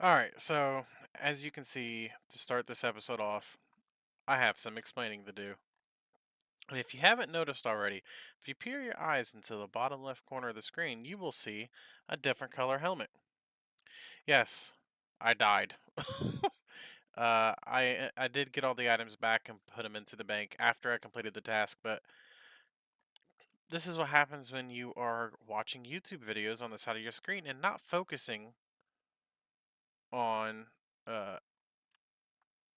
Alright, so as you can see, to start this episode off, I have some explaining to do. And if you haven't noticed already, if you peer your eyes into the bottom left corner of the screen, you will see a different color helmet. Yes, I died. I did get all the items back and put them into the bank after I completed the task, but this is what happens when you are watching YouTube videos on the side of your screen and not focusing on, uh,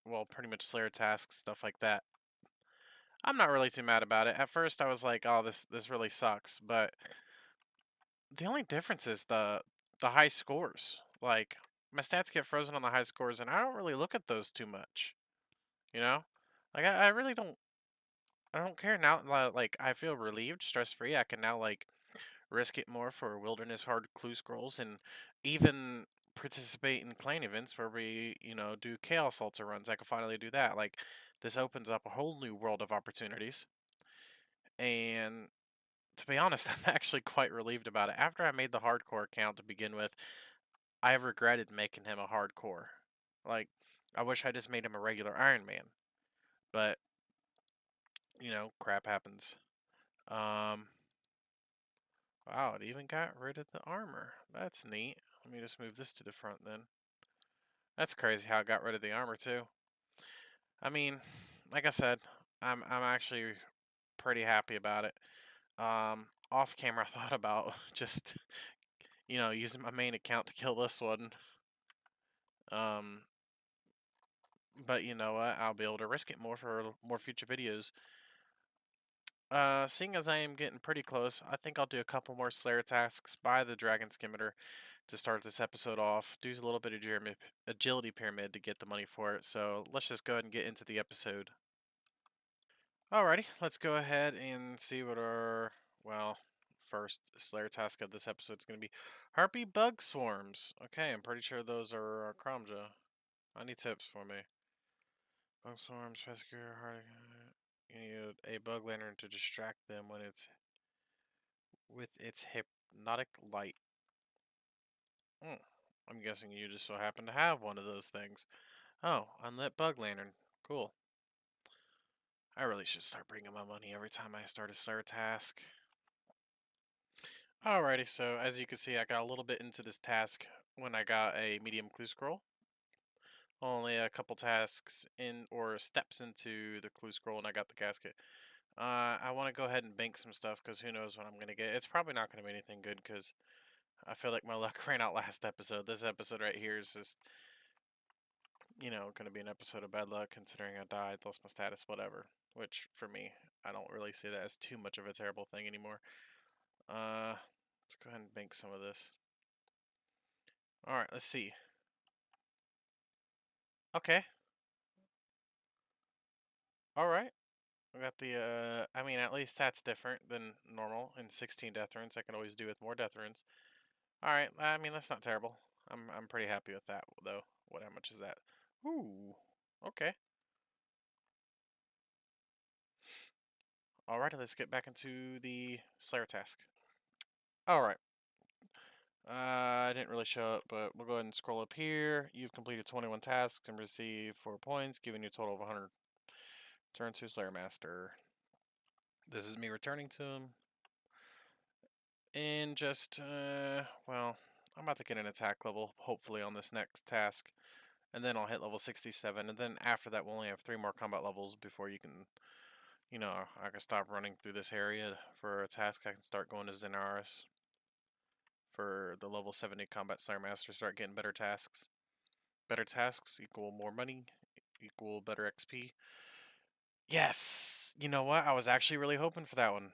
well, pretty much Slayer tasks, stuff like that. I'm not really too mad about it. At first, I was like, "Oh, this really sucks," but the only difference is the high scores. Like my stats get frozen on the high scores, and I don't really look at those too much. You know, like I really don't. I don't care now. Like I feel relieved, stress free. I can now like risk it more for wilderness hard clue scrolls and even participate in clan events where we do chaos altar runs. I can finally do that. Like this opens up a whole new world of opportunities. And to be honest, I'm actually quite relieved about it. After I made the hardcore account to begin with, I regretted making him a hardcore. Like, I wish I just made him a regular Iron Man. But, crap happens. Um, wow, it even got rid of the armor. That's neat. Let me just move this to the front then. That's crazy how it got rid of the armor too. I mean, like I said, I'm actually pretty happy about it. Off camera, I thought about just using my main account to kill this one. Um, but you know what? I'll be able to risk it more for more future videos. Seeing as I am getting pretty close, I think I'll do a couple more Slayer tasks by the Dragon Skimmer to start this episode off. Do a little bit of agility pyramid to get the money for it. So let's just go ahead and get into the episode. Alrighty, let's go ahead and see what our first Slayer task of this episode is going to be. Harpy bug swarms. Okay, I'm pretty sure those are our Kramja. I need tips for me. Bug swarms, rescue, hard. You need a bug lantern to distract them when it's with its hypnotic light. Hmm. I'm guessing you just so happen to have one of those things. Oh, unlit bug lantern. Cool. I really should start bringing my money every time I start a Slayer task. Alrighty, so as you can see, I got a little bit into this task when I got a medium clue scroll. Only a couple tasks in or steps into the clue scroll, and I got the casket. I want to go ahead and bank some stuff because who knows what I'm gonna get. It's probably not gonna be anything good because I feel like my luck ran out last episode. This episode right here is just gonna be an episode of bad luck considering I died, lost my status, whatever. Which for me, I don't really see that as too much of a terrible thing anymore. Let's go ahead and bank some of this. All right, let's see. Okay. All right. I got the, I mean, at least that's different than normal. In 16 death runes, I can always do with more death runes. All right. I mean, that's not terrible. I'm pretty happy with that, though. How much is that? Ooh. Okay. All right, let's get back into the Slayer task. All right. I didn't really show it, but we'll go ahead and scroll up here. You've completed 21 tasks and received 4 points, giving you a total of 100. Turn to Slayer Master. This is me returning to him. And just, I'm about to get an attack level, hopefully, on this next task. And then I'll hit level 67. And then after that, we'll only have 3 more combat levels before you can, I can stop running through this area for a task. I can start going to Zenaris for the level 70 combat Slayer Master, start getting better tasks. Better tasks equal more money, equal better XP. Yes! You know what? I was actually really hoping for that one.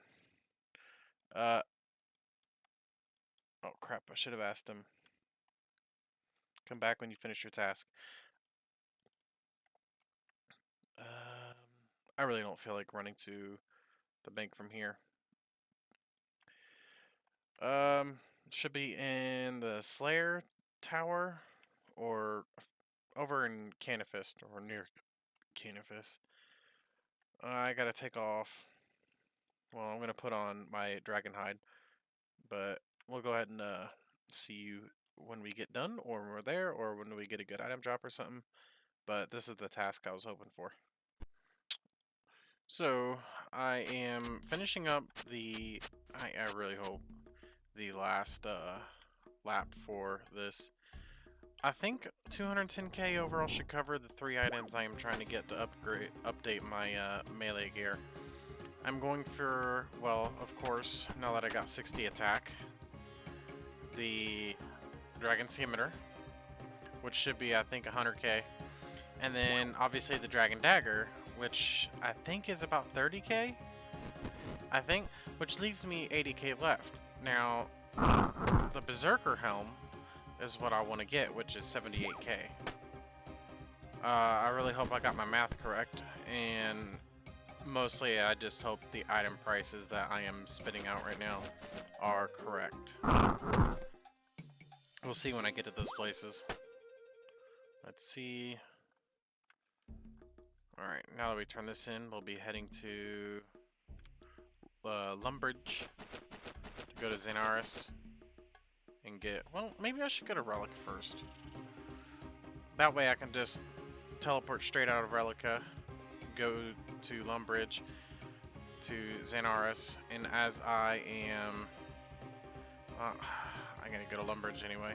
Uh, oh crap, I should have asked him. Come back when you finish your task. Um, I really don't feel like running to the bank from here. Should be in the Slayer Tower or over in Canifist or near Canifist. I gotta take off. Well, I'm gonna put on my dragon hide, but we'll go ahead and see you when we get done, or when we're there, or when we get a good item drop or something. But this is the task I was hoping for. So I am finishing up the. I really hope the last lap for this. I think 210k overall should cover the 3 items I am trying to get to update my melee gear. I'm going for, well, of course, now that I got 60 attack, the Dragon Skimitar, which should be, I think, 100k. And then, obviously, the Dragon Dagger, which I think is about 30k, I think, which leaves me 80k left. Now, the Berserker Helm is what I want to get, which is 78k. I really hope I got my math correct, and mostly I just hope the item prices that I am spitting out right now are correct. We'll see when I get to those places. Let's see. Alright, now that we turn this in, we'll be heading to Lumbridge to go to Zenaris and get... Well, maybe I should go to Relic first. That way I can just teleport straight out of Relica, go to Lumbridge, to Zenaris, and as I am... I'm gonna go to Lumbridge anyway.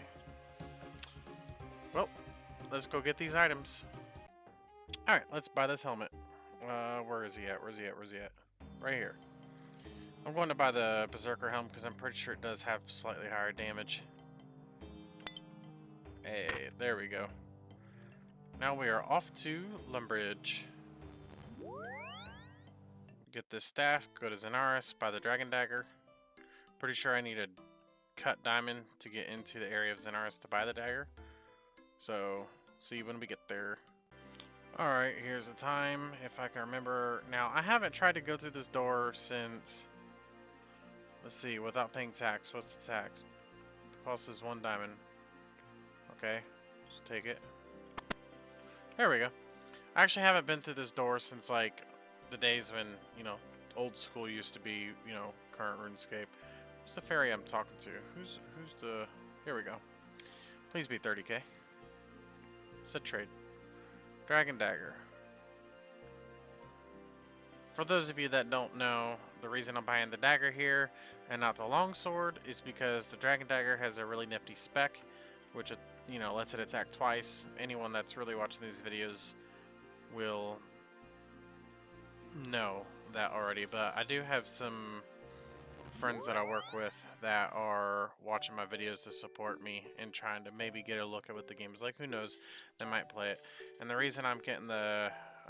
Well, let's go get these items. Alright, let's buy this helmet. Where is he at? Where's he at? Where's he at? Right here. I'm going to buy the Berserker helm because I'm pretty sure it does have slightly higher damage. Hey, there we go. Now we are off to Lumbridge. Get this staff, go to Zenaris, buy the Dragon Dagger. Pretty sure I need a cut diamond to get into the area of Zenaris to buy the dagger. So, see when we get there. Alright, here's the time, if I can remember. Now, I haven't tried to go through this door since... Let's see, without paying tax. What's the tax? The cost is 1 diamond. Okay, just take it. There we go. I actually haven't been through this door since, like, the days when, you know, old school used to be, you know, current RuneScape. Who's the fairy I'm talking to? Who's the... Here we go. Please be 30k. Said trade. Dragon Dagger. For those of you that don't know, the reason I'm buying the dagger here and not the longsword is because the Dragon Dagger has a really nifty spec, which, you know, lets it attack twice. Anyone that's really watching these videos will know that already, but I do have some friends that I work with that are watching my videos to support me and trying to maybe get a look at what the game is like. Who knows? They might play it. And the reason I'm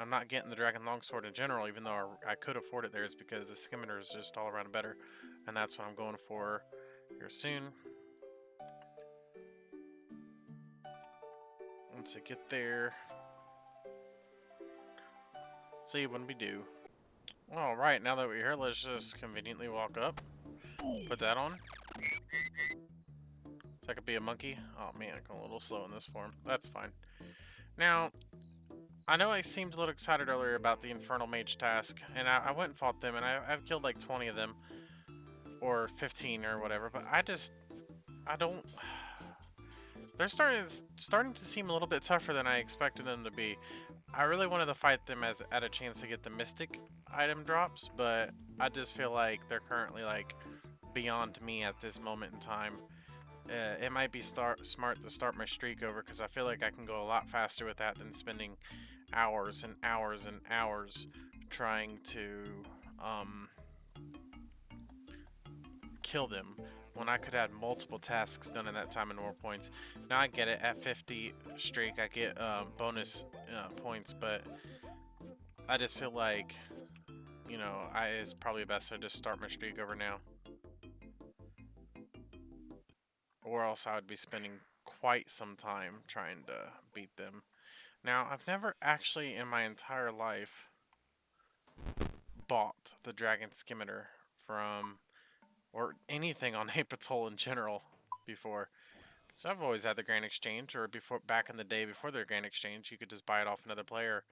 not getting the Dragon Longsword in general, even though I could afford it there, is because the Skimitar is just all around better. And that's what I'm going for here soon. Once I get there, see when we do. Alright, now that we're here, let's just conveniently walk up. Put that on. So I could be a monkey. Oh man, I'm going a little slow in this form. That's fine. Now, I know I seemed a little excited earlier about the Infernal Mage task, and I went and fought them, and I've killed like 20 of them. Or 15 or whatever, but I don't... They're starting to seem a little bit tougher than I expected them to be. I really wanted to fight them at a chance to get the Mystic item drops, but I just feel like they're currently like beyond me at this moment in time. It might be smart to start my streak over because I feel like I can go a lot faster with that than spending hours and hours and hours trying to kill them when I could have multiple tasks done in that time and more points. Now I get it, at 50 streak I get bonus points, but I just feel like, you know, it's probably best to just start my streak over now. Or else I would be spending quite some time trying to beat them. Now, I've never actually in my entire life bought the Dragon Skimitar from... or anything on Apatol in general before. So I've always had the Grand Exchange, or back in the day before their Grand Exchange, you could just buy it off another player.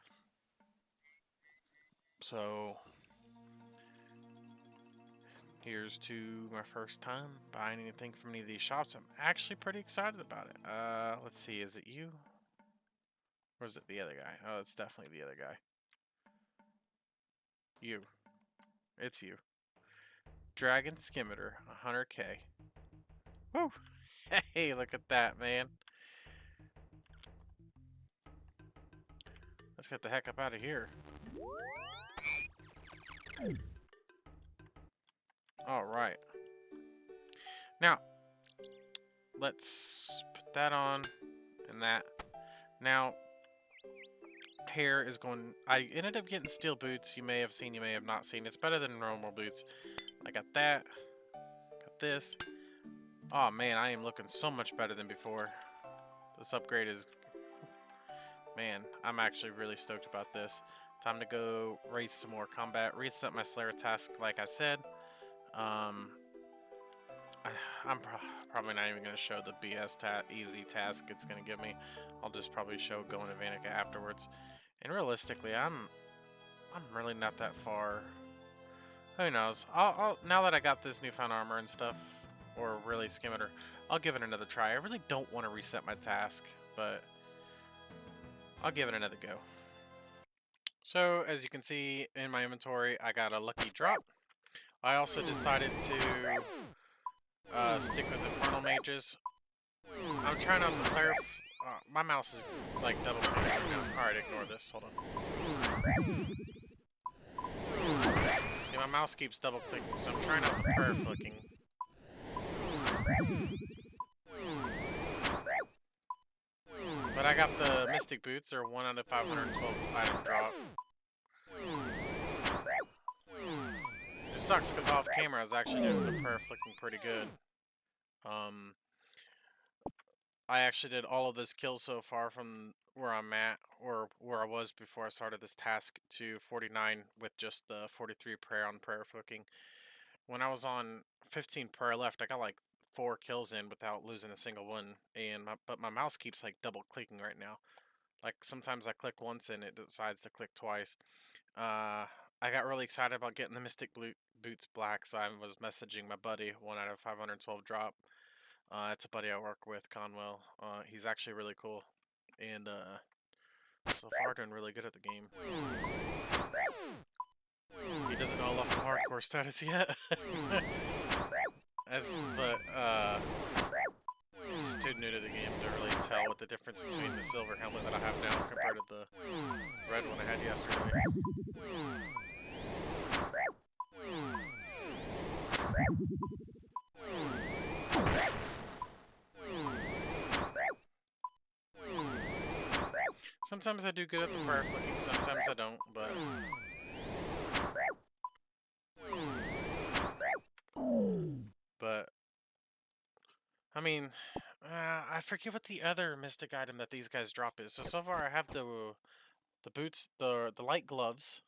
So Here's to my first time buying anything from any of these shops. I'm actually pretty excited about it. Let's see, is it you? Or is it the other guy? Oh, it's definitely the other guy. You. It's you. Dragon Skimitor, 100k. Woo! Hey, look at that, man. Let's get the heck up out of here. Alright. Now, let's put that on and that. Now, hair is going... I ended up getting steel boots. You may have seen, you may have not seen. It's better than normal boots. I got that. Got this. Oh man, I am looking so much better than before. This upgrade is... Man, I'm actually really stoked about this. Time to go race some more combat. Reset my Slayer task like I said. I'm probably not even going to show the BS easy task it's going to give me. I'll just probably show going to Vanica afterwards. And realistically, I'm really not that far. Who knows? I'll now that I got this newfound armor and stuff, or really Skimitor, I'll give it another try. I really don't want to reset my task, but I'll give it another go. So, as you can see in my inventory, I got a lucky drop. I also decided to stick with Infernal Mages. I'm trying out the player... my mouse is like double clicking right now. Alright, ignore this. Hold on. See, my mouse keeps double clicking, so I'm trying out the prayer flicking. But I got the Mystic Boots. They're 1 out of 512 item drop. It sucks because off camera I was actually doing the prayer flicking pretty good. I actually did all of this kills so far from where I'm at, or where I was before I started this task, to 49 with just the 43 prayer on prayer flicking. When I was on 15 prayer left, I got like 4 kills in without losing a single one, but my mouse keeps like double clicking right now. Like sometimes I click once and it decides to click twice. I got really excited about getting the Mystic Boots black, so I was messaging my buddy, 1 out of 512 drop. It's a buddy I work with, Conwell. He's actually really cool, and so far doing really good at the game. He doesn't know I lost the hardcore status yet. He's too new to the game to really tell what the difference between the silver helmet that I have now compared to the red one I had yesterday. Sometimes I do good at the prayer flicking, sometimes I don't, but... I mean, I forget what the other mystic item that these guys drop is. So far I have the boots, the light gloves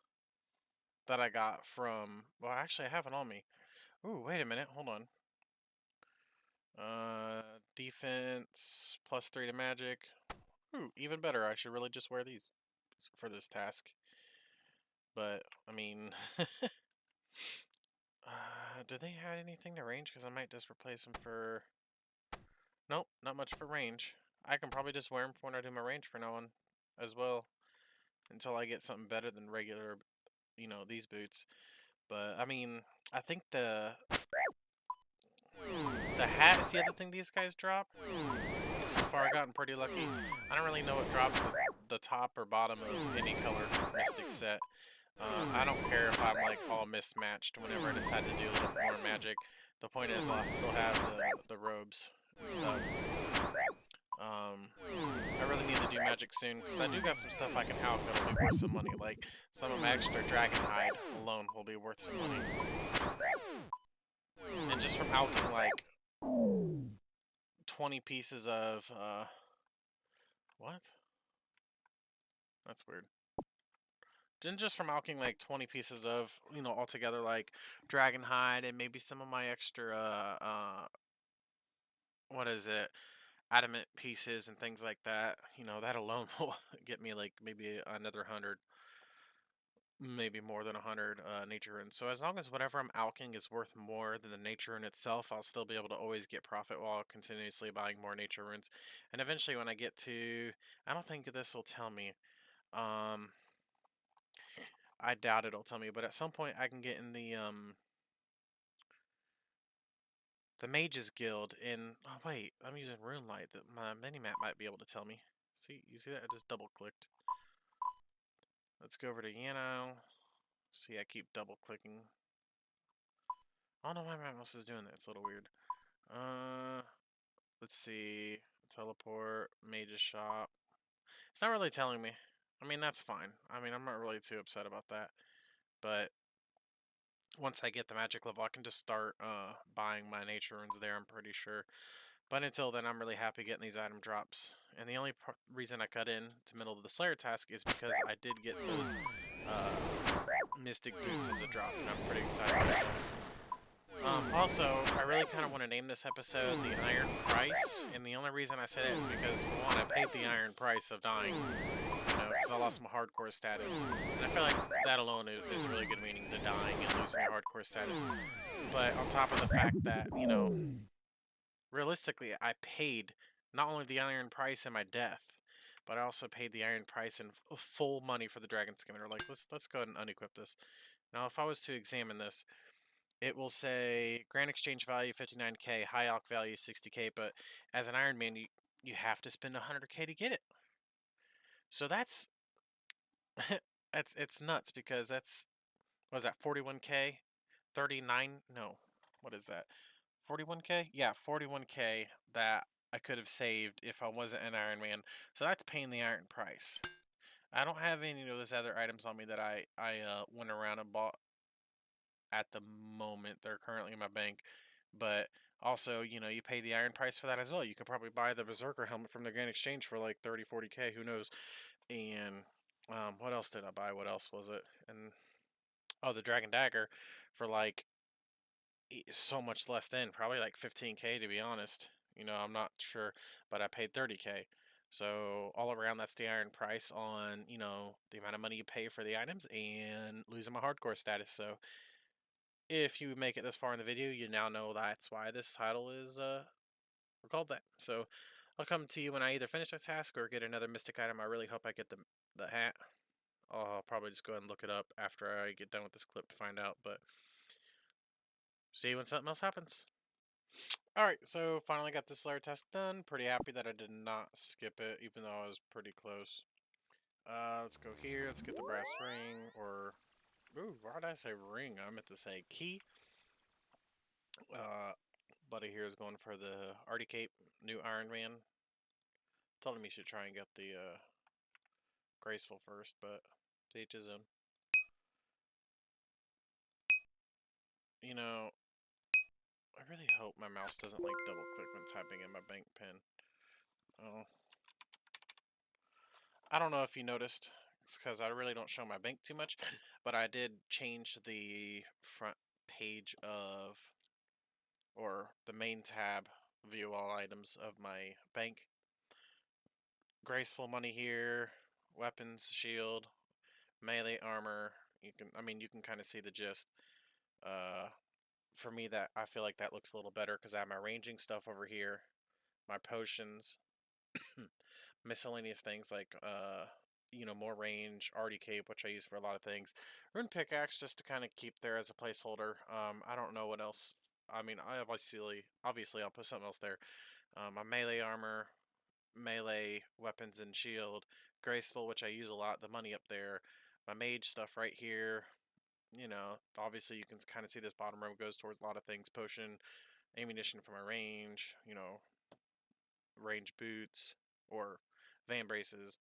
that I got from... Well, actually I have it on me. Ooh, wait a minute, hold on. Defense, +3 to magic. Ooh, even better. I should really just wear these for this task. But, I mean... do they add anything to range? Because I might just replace them for... Nope, not much for range. I can probably just wear them when I do my range for now on as well. Until I get something better than regular, these boots. But, I mean, I think the hat is the other thing these guys drop. So far, I've gotten pretty lucky. I don't really know what drops the top or bottom of any color mystic set. I don't care if I'm like all mismatched whenever I decide to do a little more magic. The point is I'll still have the robes and stuff. I really need to do magic soon, because I do got some stuff I can help that'll be worth some money. Like, some of my extra dragon hide alone will be worth some money. And just from alching like 20 pieces of, what? That's weird. Then just from alching like 20 pieces of, altogether like dragon hide and maybe some of my extra, what is it? Adamant pieces and things like that. That alone will get me like maybe another 100. maybe more than 100 nature runes. So as long as whatever I'm alching is worth more than the nature rune itself, I'll still be able to always get profit while continuously buying more nature runes. And eventually when I get to, I don't think this will tell me. Um, I doubt it'll tell me, but at some point I can get in the Mages Guild in, oh wait, I'm using Rune Light. That my mini-map might be able to tell me. See, you see that? I just double clicked. Let's go over to Yano. See, I keep double clicking. I don't know why my mouse is doing that. It's a little weird. Uh, let's see. Teleport, Mage's Shop. It's not really telling me. I mean, that's fine. I mean, I'm not really too upset about that. But once I get the magic level, I can just start buying my nature runes there, I'm pretty sure. But until then, I'm really happy getting these item drops. And the only reason I cut in to middle of the Slayer task is because I did get those Mystic Boots as a drop, and I'm pretty excited about that. Also, I really kind of want to name this episode The Iron Price, and the only reason I say that is because, for one, I paid the iron price of dying, because I lost my hardcore status. And I feel like that alone is really good meaning, the dying and losing your hardcore status. But on top of the fact that, realistically, I paid not only the iron price in my death, but I also paid the iron price in full money for the dragon skimmer. Like, let's go ahead and unequip this. Now, if I was to examine this, it will say grand exchange value 59k, high alch value 60k, but as an Iron Man, you have to spend 100k to get it. So that's it's nuts because that's what is that 41k, 39 no, what is that 41k? Yeah, 41k that I could have saved if I wasn't an Iron Man. So that's paying the iron price. I don't have any of those other items on me that I went around and bought at the moment. They're currently in my bank. But also, you pay the iron price for that as well. You could probably buy the Berserker helmet from the Grand Exchange for like 30, 40k, who knows. And what else did I buy? What else was it? And oh, the Dragon Dagger for like so much less than, probably like 15k to be honest. I'm not sure, but I paid 30k. So all around, that's the iron price on, the amount of money you pay for the items and losing my hardcore status. So if you make it this far in the video, you now know that's why this title is called that. So I'll come to you when I either finish a task or get another mystic item. I really hope I get the hat. I'll probably just go ahead and look it up after I get done with this clip to find out. But see you when something else happens. Alright, so finally got this Slayer test done. Pretty happy that I did not skip it, even though I was pretty close. Let's go here. Let's get the brass ring, or... Ooh, why did I say ring? I meant to say key. Buddy here is going for the Artie Cape, new Iron Man. Told him he should try and get the Graceful first, but to each his own. I really hope my mouse doesn't like double click when typing in my bank pin. Oh. I don't know if you noticed, it's because I really don't show my bank too much, but I did change the front page of, or the main tab, view all items of my bank. Graceful money here, weapons, shield, melee armor. You can kind of see the gist. For me, that I feel like that looks a little better because I have my ranging stuff over here, my potions, miscellaneous things like more range, Artie Cape, which I use for a lot of things. Rune Pickaxe just to kind of keep there as a placeholder. I don't know what else. I mean, I obviously I'll put something else there. My melee armor, melee weapons and shield, graceful, which I use a lot. The money up there, my mage stuff right here. Obviously you can kind of see this bottom row goes towards a lot of things. Potion, ammunition for my range. Range boots or van braces.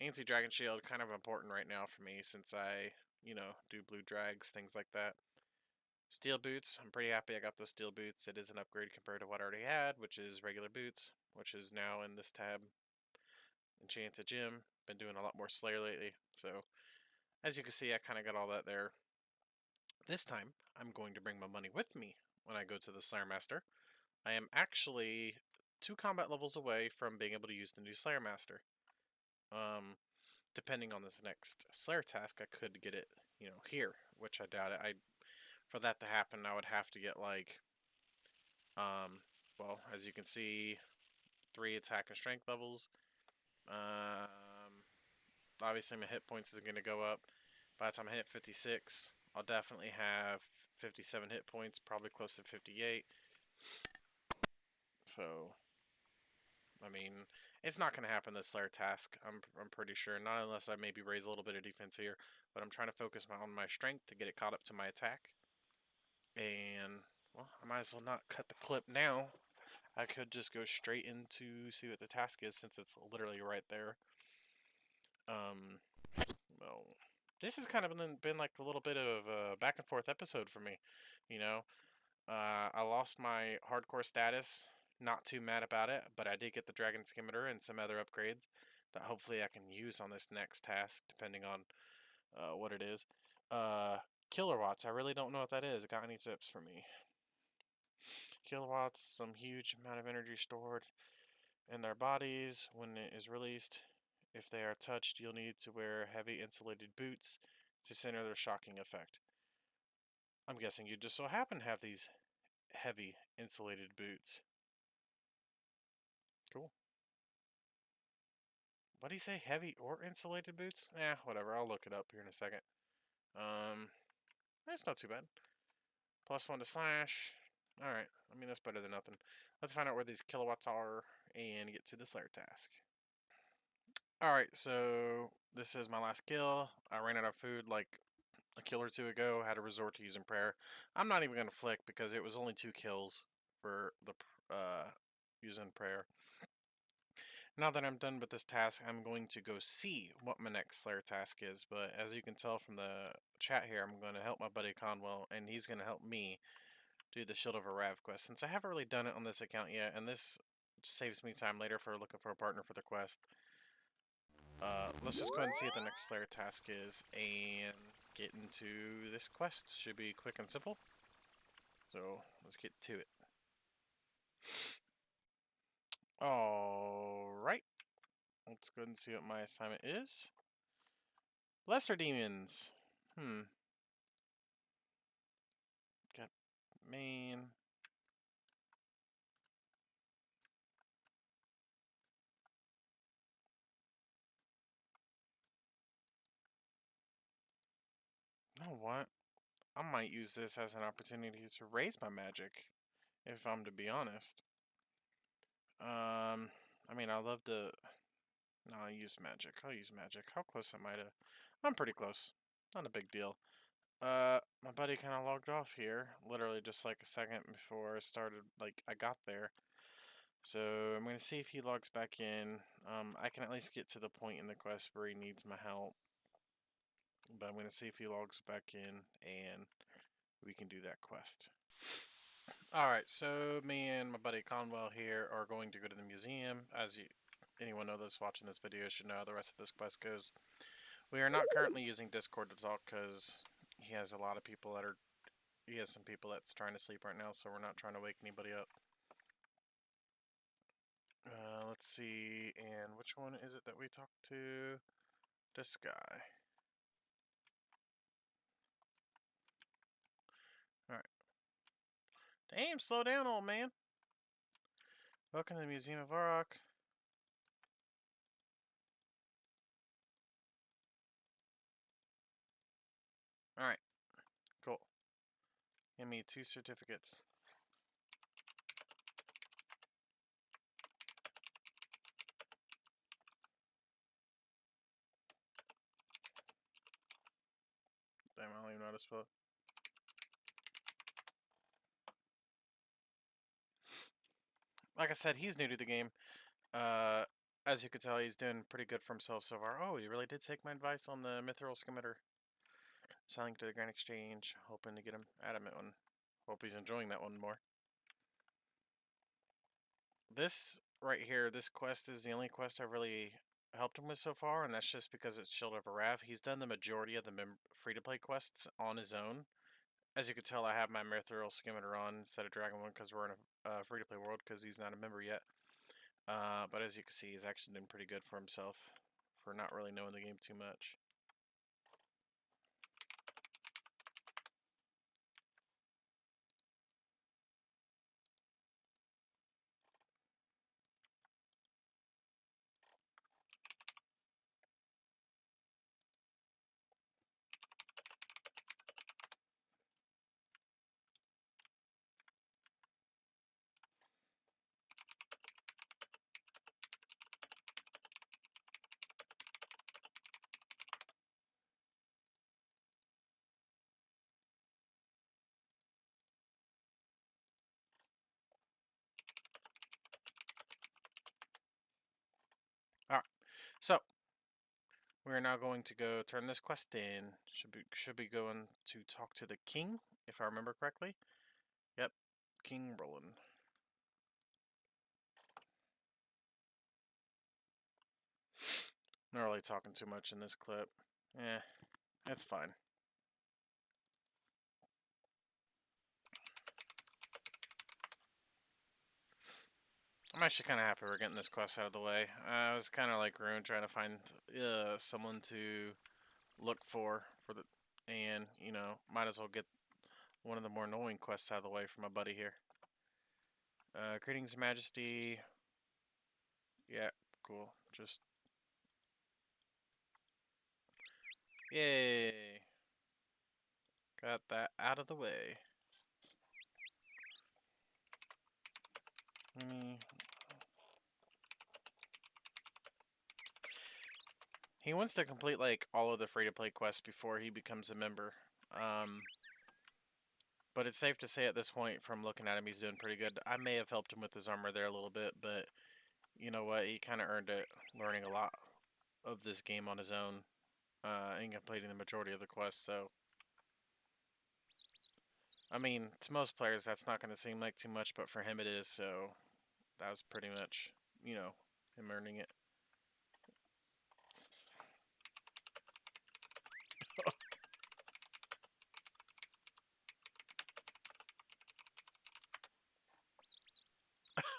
Anti Dragon Shield, kind of important right now for me since I, do blue drags, things like that. Steel boots, I'm pretty happy I got those steel boots. It is an upgrade compared to what I already had, which is regular boots, which is now in this tab. Enchanted Gym, been doing a lot more Slayer lately, so as you can see, I kind of got all that there. This time, I'm going to bring my money with me when I go to the Slayer Master. I am actually 2 combat levels away from being able to use the new Slayer Master. depending on this next Slayer task, I could get it, here, which I doubt it. For that to happen, I would have to get like, um, well, as you can see, 3 attack and strength levels. Obviously my hit points is going to go up. By the time I hit 56, I'll definitely have 57 hit points, probably close to 58. So, I mean, it's not going to happen this Slayer task. I'm pretty sure, not unless I maybe raise a little bit of defense here. But I'm trying to focus on my strength to get it caught up to my attack. And well, I might as well not cut the clip now. I could just go straight into see what the task is since it's literally right there. Well, this has kind of been like a little bit of a back and forth episode for me. You know, I lost my hardcore status. Not too mad about it, but I did get the dragon skimmeter and some other upgrades that hopefully I can use on this next task, depending on what it is. Kilowatts. I really don't know what that is. Got any tips for me? Kilowatts, some huge amount of energy stored in their bodies when it is released. If they are touched, you'll need to wear heavy insulated boots to center their shocking effect. I'm guessing you just so happen to have these heavy insulated boots. Cool. What do you say? Heavy or insulated boots? Whatever. I'll look it up here in a second. That's not too bad. +1 to slash. Alright. I mean, that's better than nothing. Let's find out where these kilowatts are and get to the Slayer task. Alright, so this is my last kill. I ran out of food like a kill or two ago. Had to resort to using prayer. I'm not even going to flick because it was only 2 kills for the using prayer. Now that I'm done with this task, I'm going to go see what my next Slayer task is. But as you can tell from the chat here, I'm going to help my buddy Conwell, and he's going to help me do the Shield of a Rav quest. Since I haven't really done it on this account yet, and this saves me time later for looking for a partner for the quest. Let's just go ahead and see what the next Slayer task is, and get into this quest. Should be quick and simple. So, let's get to it. Alright. Let's go ahead and see what my assignment is. Lesser demons. Got main. You know what? I might use this as an opportunity to raise my magic, if I'm to be honest. I mean, I love to. No, I'll use magic. I'll use magic. How close am I to? I'm pretty close. Not a big deal. My buddy kind of logged off here, literally just like a second before I started, like, I got there. So I'm going to see if he logs back in. I can at least get to the point in the quest where he needs my help. But I'm going to see if he logs back in and we can do that quest. Alright, so me and my buddy Conwell here are going to go to the museum. As anyone know that's watching this video should know how the rest of this quest goes. We are not currently using Discord to talk because he has a lot of people that are... He has some people that's trying to sleep right now, so we're not trying to wake anybody up. Let's see, and which one is it that we talked to? This guy. Alright. Damn, slow down, old man. Welcome to the Museum of Varrock. Alright, cool. Give me 2 certificates. Damn, I don't even know how to spell it. Like I said, he's new to the game. As you can tell, he's doing pretty good for himself so far. Oh, he really did take my advice on the mithril skimmeter. Selling to the Grand Exchange, hoping to get him adamant one. Hope he's enjoying that one more. This right here, this quest is the only quest I've really helped him with so far, and that's just because it's Shield of a Rav. He's done the majority of the free-to-play quests on his own. As you can tell, I have my mithril skimmeter on instead of Dragon one because we're in a free-to-play world because he's not a member yet. But as you can see, he's actually doing pretty good for himself for not really knowing the game too much. Alright, so we're now going to go turn this quest in. Should be going to talk to the king, if I remember correctly. Yep, King Roland. Not really talking too much in this clip. It's fine. I'm actually kind of happy we're getting this quest out of the way. I was kind of like ruined trying to find someone to look for the, and might as well get one of the more annoying quests out of the way for my buddy here. Greetings, Majesty. Yeah, cool. Just yay, got that out of the way. He wants to complete like all of the free-to-play quests before he becomes a member. But it's safe to say at this point, from looking at him, he's doing pretty good. I may have helped him with his armor there a little bit, but you know what? He kind of earned it, learning a lot of this game on his own, and completing the majority of the quests. So, I mean, to most players, that's not going to seem like too much, but for him, it is. So, that was pretty much, him earning it.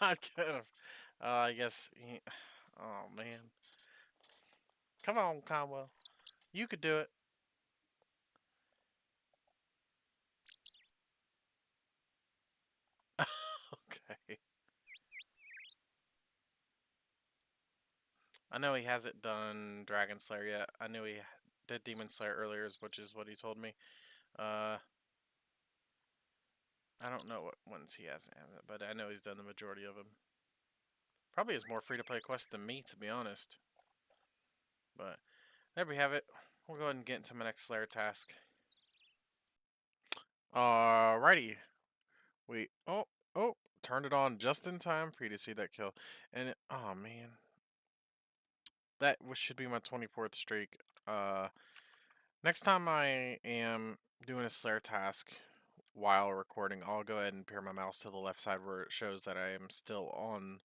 I kind of, I guess. Oh man, come on, Conwell, you could do it. Okay. I know he hasn't done Dragon Slayer yet. I knew he did Demon Slayer earlier, which is what he told me. Uh, I don't know what ones he hasn't, but I know he's done the majority of them. Probably has more free-to-play quests than me, to be honest. But there we have it. We'll go ahead and get into my next Slayer task. Alrighty. Wait. Oh. Turned it on just in time for you to see that kill. And oh man, that should be my 24th streak. Next time I am doing a Slayer task while recording, I'll go ahead and pair my mouse to the left side where it shows that I am still on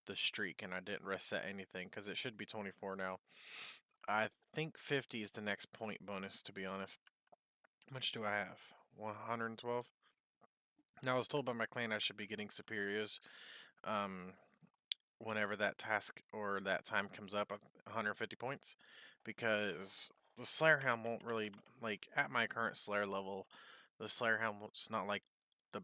the streak and I didn't reset anything, because it should be 24 now. I think 50 is the next point bonus, to be honest. How much do I have? 112? Now, I was told by my clan I should be getting superiors whenever that task or that time comes up, 150 points, because the Slayer Helm won't really, like, at my current Slayer level, the Slayer Helm's not like the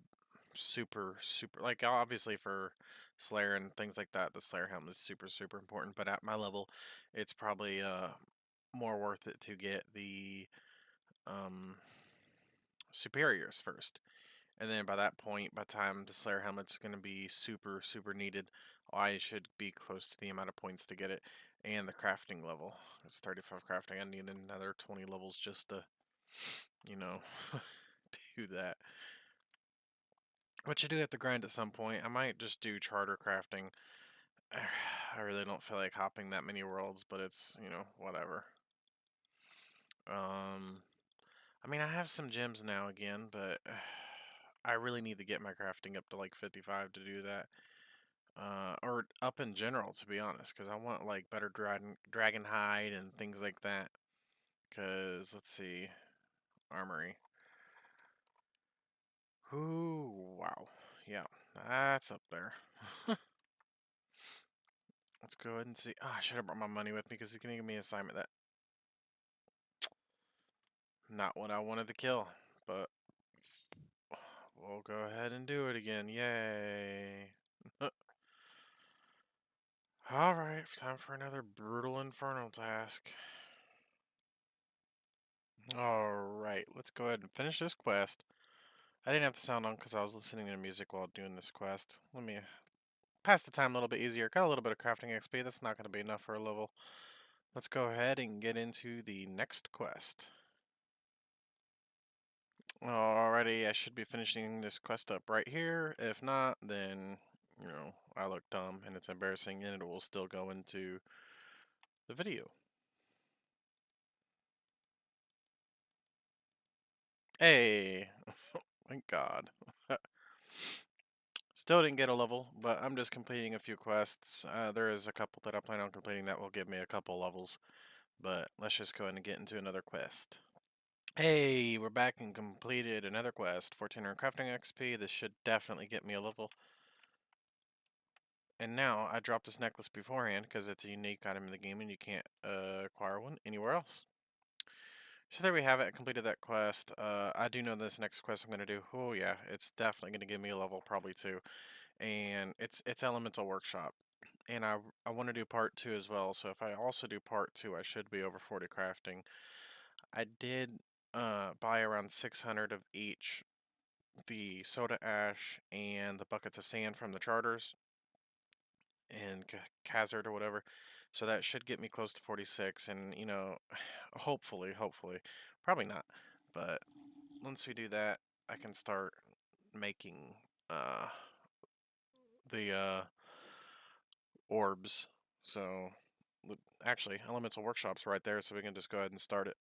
super, like, obviously for Slayer and things like that, the Slayer Helm is super, super important, but at my level, it's probably more worth it to get the um, superiors first. And then by that point, by the time the Slayer Helmet's going to be super, super needed, I should be close to the amount of points to get it. And the crafting level. It's 35 crafting. I need another 20 levels just to, you know, do that. Which I do have to grind at some point. I might just do charter crafting. I really don't feel like hopping that many worlds, but it's, whatever. I mean, I have some gems now again, but I really need to get my crafting up to like 55 to do that. Or up in general, to be honest, because I want like better dragon hide and things like that. Because let's see, armory. Ooh, wow, yeah, that's up there. Let's go ahead and see. Oh, I should have brought my money with me because he's going to give me an assignment that... Not what I wanted to kill, but we'll go ahead and do it again. Yay. Alright, time for another brutal infernal task. Alright, let's go ahead and finish this quest. I didn't have the sound on because I was listening to music while doing this quest. Let me pass the time a little bit easier. Got a little bit of crafting XP. That's not going to be enough for a level. Let's go ahead and get into the next quest. Alrighty, I should be finishing this quest up right here. If not, then, you know, I look dumb and it's embarrassing and it will still go into the video. Hey! Thank God. Still didn't get a level, but I'm just completing a few quests. There is a couple that I plan on completing that will give me a couple levels. But let's just go ahead and get into another quest. Hey, we're back and completed another quest. 1400 crafting XP. This should definitely get me a level. And now, I dropped this necklace beforehand because it's a unique item in the game and you can't acquire one anywhere else. So there we have it. I completed that quest. I do know this next quest I'm going to do. Oh yeah, it's definitely going to give me a level, probably two. And it's Elemental Workshop. And I want to do part 2 as well. So if I also do part 2, I should be over 40 crafting. I did buy around 600 of each, the soda ash and the buckets of sand from the charters and Khazard or whatever. So that should get me close to 46, and you know, hopefully, probably not, but once we do that, I can start making uh, the orbs. So actually, Elemental Workshop's right there, so we can just go ahead and start it.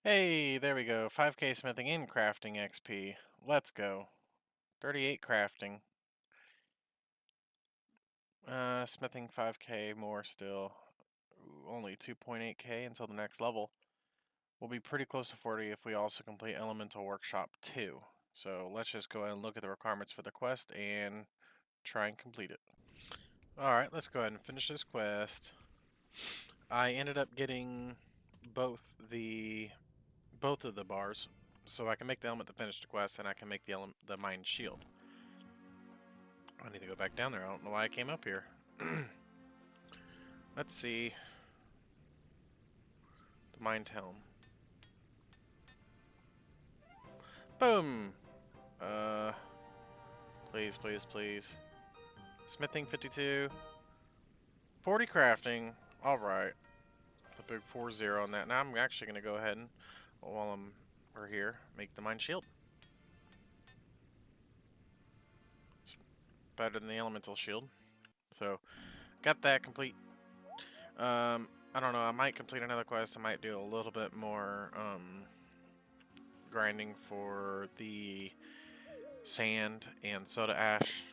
Hey, there we go. 5k smithing and crafting XP. Let's go. 38 crafting. Smithing 5k more still. Only 2.8k until the next level. We'll be pretty close to 40 if we also complete Elemental Workshop 2. So let's just go ahead and look at the requirements for the quest and try and complete it. Alright, let's go ahead and finish this quest. I ended up getting both of the bars, so I can make the element to finish the quest and I can make the mine shield. I need to go back down there. I don't know why I came up here. Let's see. The mine helm. Boom! Please, please, please. Smithing 52. 40 crafting. Alright. The big 4-0 on that. Now I'm actually going to go ahead and, while we're here, make the mine shield. It's better than the elemental shield. So, got that complete. I don't know. I might complete another quest. I might do a little bit more, grinding for the sand and soda ash.